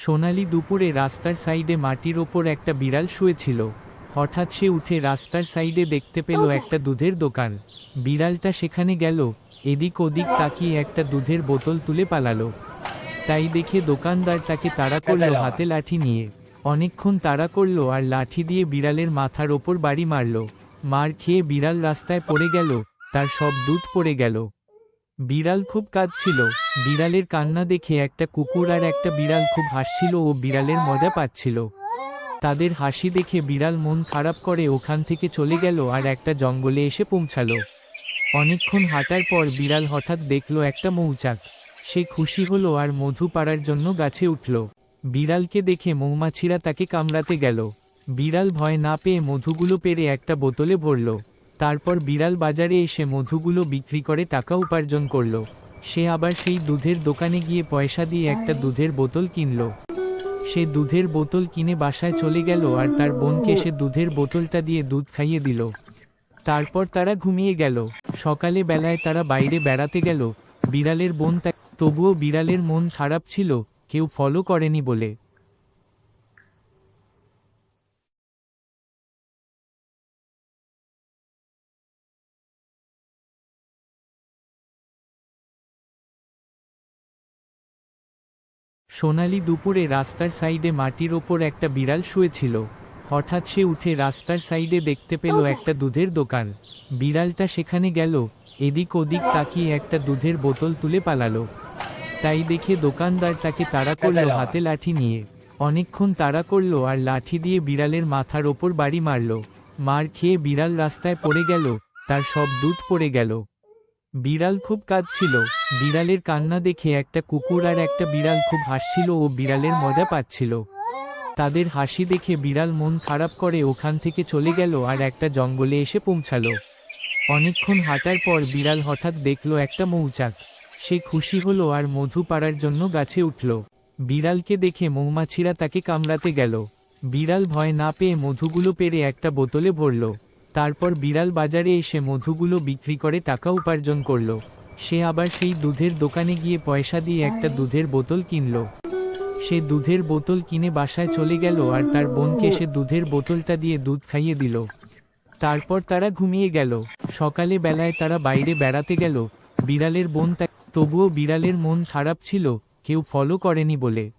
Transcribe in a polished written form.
সোনালি দুপুরে রাস্তার সাইডে মাটির ওপর একটা বিড়াল শুয়েছিল। হঠাৎ সে উঠে রাস্তার সাইডে দেখতে পেল একটা দুধের দোকান। বিড়ালটা সেখানে গেল, এদিক ওদিক তাকিয়ে একটা দুধের বোতল তুলে পালালো। তাই দেখে দোকানদার তাকে তাড়া করলো হাতে লাঠি নিয়ে। অনেকক্ষণ তাড়া করলো আর লাঠি দিয়ে বিড়ালের মাথার ওপর বাড়ি মারল। মার খেয়ে বিড়াল রাস্তায় পড়ে গেল, তার সব দুধ পড়ে গেল। বিড়াল খুব কাঁদছিল। বিড়ালের কান্না দেখে একটা কুকুর আর একটা বিড়াল খুব হাসছিল ও বিড়ালের মজা পাচ্ছিল। তাদের হাসি দেখে বিড়াল মন খারাপ করে ওখান থেকে চলে গেল আর একটা জঙ্গলে এসে পৌঁছালো। অনেকক্ষণ হাঁটার পর বিড়াল হঠাৎ দেখলো একটা মৌচাক। সে খুশি হলো আর মধু পাড়ার জন্য গাছে উঠল। বিড়ালকে দেখে মৌমাছিরা তাকে কামড়াতে গেল। বিড়াল ভয় না পেয়ে মধুগুলো পেড়ে একটা বোতলে ভরল। তারপর বিড়াল বাজারে এসে মধুগুলো বিক্রি করে টাকা উপার্জন করল। সে আবার সেই দুধের দোকানে গিয়ে পয়সা দিয়ে একটা দুধের বোতল কিনল। সে দুধের বোতল কিনে বাসায় চলে গেল আর তার বোনকে সে দুধের বোতলটা দিয়ে দুধ খাইয়ে দিল। তারপর তারা ঘুমিয়ে গেল। সকালে বেলায় তারা বাইরে বেড়াতে গেল। বিড়ালের বোন তবুও বিড়ালের মন খারাপ ছিল, কেউ ফলো করেনি বলে। সোনালি দুপুরে রাস্তার সাইডে মাটির ওপর একটা বিড়াল শুয়েছিল। হঠাৎ সে উঠে রাস্তার সাইডে দেখতে পেল একটা দুধের দোকান। বিড়ালটা সেখানে গেল, এদিক ওদিক তাকিয়ে একটা দুধের বোতল তুলে পালালো। তাই দেখে দোকানদার তাকে তাড়া করলো হাতে লাঠি নিয়ে। অনেকক্ষণ তাড়া করলো আর লাঠি দিয়ে বিড়ালের মাথার ওপর বাড়ি মারল। মার খেয়ে বিড়াল রাস্তায় পড়ে গেল, তার সব দুধ পড়ে গেল। বিড়াল খুব কাঁদছিল। বিড়ালের কান্না দেখে একটা কুকুর আর একটা বিড়াল খুব হাসছিল ও বিড়ালের মজা পাচ্ছিল। তাদের হাসি দেখে বিড়াল মন খারাপ করে ওখান থেকে চলে গেল আর একটা জঙ্গলে এসে পৌঁছালো। অনেকক্ষণ হাঁটার পর বিড়াল হঠাৎ দেখল একটা মৌচাক। সে খুশি হলো আর মধু পাড়ার জন্য গাছে উঠল। বিড়ালকে দেখে মৌমাছিরা তাকে কামড়াতে গেল। বিড়াল ভয় না পেয়ে মধুগুলো পেড়ে একটা বোতলে ভরল। তারপর বিড়াল বাজারে এসে মধুগুলো বিক্রি করে টাকা উপার্জন করল। সে আবার সেই দুধের দোকানে গিয়ে পয়সা দিয়ে একটা দুধের বোতল কিনল। সে দুধের বোতল কিনে বাসায় চলে গেল আর তার বোনকে সে দুধের বোতলটা দিয়ে দুধ খাইয়ে দিল। তারপর তারা ঘুমিয়ে গেল। সকালে বেলায় তারা বাইরে বেড়াতে গেল। বিড়ালের বোন তবুও বিড়ালের মন খারাপ ছিল, কেউ ফলো করেনি বলে।